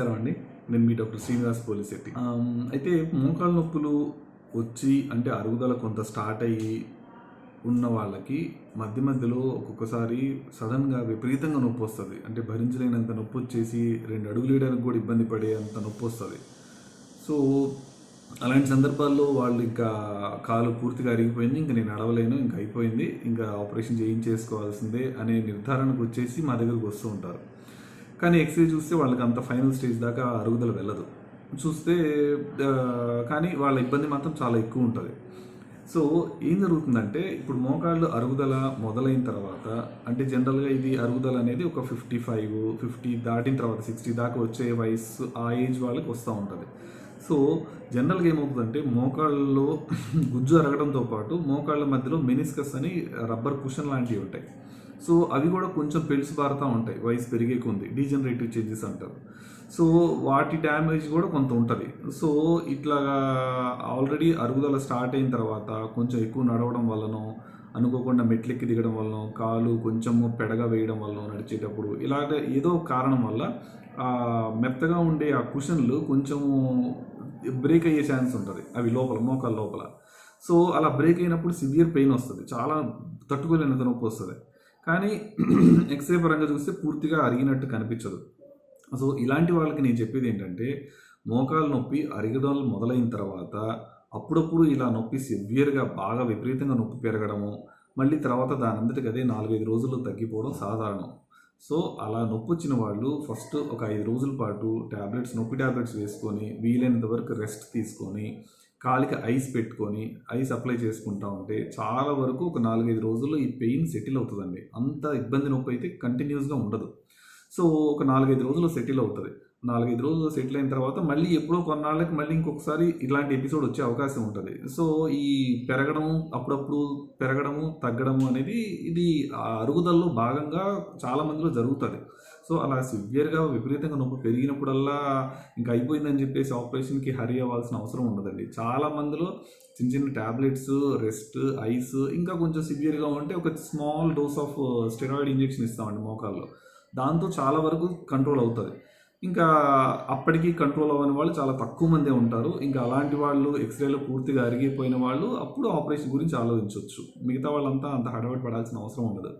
అండి నేను మీ డాక్టర్ శ్రీనివాస్ పోలిశెట్టి. అయితే మోకాళ్ళ నొప్పులు వచ్చి అంటే అరుగుదల కొంత స్టార్ట్ అయ్యి ఉన్న వాళ్ళకి మధ్య మధ్యలో ఒక్కొక్కసారి సడన్గా విపరీతంగా నొప్పి వస్తుంది. అంటే భరించలేనంత నొప్పి వచ్చేసి 2 అడుగులు వేయడానికి కూడా ఇబ్బంది పడే అంత నొప్పి వస్తుంది. సో అలాంటి సందర్భాల్లో వాళ్ళు ఇంకా కాలు పూర్తిగా అరిగిపోయింది, ఇంకా నేను నడవలేను, ఇంకా అయిపోయింది, ఇంకా ఆపరేషన్ చేయించేసుకోవాల్సిందే అనే నిర్ధారణకు వచ్చేసి మా దగ్గరకు వస్తూ ఉంటారు. కానీ ఎక్స్రే చూస్తే వాళ్ళకి అంత ఫైనల్ స్టేజ్ దాకా అరుగుదల వెళ్ళదు. చూస్తే కానీ వాళ్ళ ఇబ్బంది మాత్రం చాలా ఎక్కువ ఉంటుంది. సో ఏం జరుగుతుందంటే ఇప్పుడు మోకాళ్ళు అరుగుదల మొదలైన తర్వాత అంటే జనరల్గా ఇది అరుగుదల అనేది ఒక 55, 50 దాటిన తర్వాత 60 దాకా వచ్చే వయసు ఆ ఏజ్ వాళ్ళకి వస్తూ ఉంటుంది. సో జనరల్గా ఏమవుతుందంటే మోకాళ్ళలో గుజ్జు అరగడంతో పాటు మోకాళ్ళ మధ్యలో మెనిస్కస్ అని రబ్బర్ కుషన్ లాంటివి ఉంటాయి. సో అవి కూడా కొంచెం పెలుసు బారుతూ ఉంటాయి వయసు పెరిగే కొంది, డీజనరేటివ్ చేంజెస్ అంటారు. సో వాటి డ్యామేజ్ కూడా కొంత ఉంటుంది. సో ఇట్లా ఆల్రెడీ అరుగుదల స్టార్ట్ అయిన తర్వాత కొంచెం ఎక్కువ నడవడం వల్లనో, అనుకోకుండా మెట్లెక్కి దిగడం వలన, కాలు కొంచెము పెడగా వేయడం వలన నడిచేటప్పుడు ఇలాగ ఏదో కారణం వల్ల మెత్తగా ఉండే ఆ కుషన్లు కొంచెము బ్రేక్ అయ్యే ఛాన్స్ ఉంటుంది అవి లోపల మోకాల లోపల. సో అలా బ్రేక్ అయినప్పుడు సివియర్ పెయిన్ వస్తుంది, చాలా తట్టుకోలేనంత నొప్పి వస్తుంది. కానీ ఎక్స్రే పరంగా చూస్తే పూర్తిగా అరిగినట్టు కనిపించదు. సో ఇలాంటి వాళ్ళకి నేను చెప్పేది ఏంటంటే మోకాలు నొప్పి అరిగడం మొదలైన తర్వాత అప్పుడప్పుడు ఇలా నొప్పి సివియర్గా బాగా విపరీతంగా నొప్పి పెరగడము, మళ్ళీ తర్వాత దాని అంతటికి అదే 4-5 రోజుల్లో తగ్గిపోవడం సాధారణం. సో అలా నొప్పి వచ్చిన వాళ్ళు ఫస్ట్ ఒక 5 రోజుల పాటు నొప్పి ట్యాబ్లెట్స్ వేసుకొని వీలైనంత వరకు రెస్ట్ తీసుకొని కాలికి ఐస్ పెట్టుకొని ఐస్ అప్లై చేసుకుంటా ఉంటే చాలా వరకు ఒక 4-5 రోజుల్లో ఈ పెయిన్ సెటిల్ అవుతుందండి. అంత ఇబ్బంది నొప్పి అయితే కంటిన్యూస్గా ఉండదు. సో ఒక 4-5 రోజుల్లో సెటిల్ అవుతుంది. 4-5 రోజులు సెటిల్ అయిన తర్వాత మళ్ళీ ఎప్పుడో కొన్నాళ్ళకి మళ్ళీ ఇంకొకసారి ఇలాంటి ఎపిసోడ్ వచ్చే అవకాశం ఉంటుంది. సో ఈ పెరగడము అప్పుడప్పుడు పెరగడము తగ్గడము అనేది ఇది అరుగుదలలో భాగంగా చాలామందిలో జరుగుతుంది. సో అలా సివియర్గా విపరీతంగా నొప్పి పెరిగినప్పుడల్లా ఇంకా అయిపోయిందని చెప్పేసి ఆపరేషన్కి హరీ అవ్వాల్సిన అవసరం ఉండదండి. చాలామందిలో చిన్న చిన్న ట్యాబ్లెట్స్, రెస్ట్, ఐస్, ఇంకా కొంచెం సివియర్గా ఉంటే ఒక small dose of steroid injection ఇస్తామండి మోకాల్లో. దాంతో చాలా వరకు కంట్రోల్ అవుతుంది. ఇంకా అప్పటికి కంట్రోల్ అవ్వని వాళ్ళు చాలా తక్కువ మందే ఉంటారు. ఇంకా అలాంటి వాళ్ళు ఎక్స్రేలో పూర్తిగా అరిగిపోయిన వాళ్ళు అప్పుడు ఆపరేషన్ గురించి ఆలోచించవచ్చు. మిగతా వాళ్ళంతా అంత హడావిడి పడాల్సిన అవసరం ఉండదు.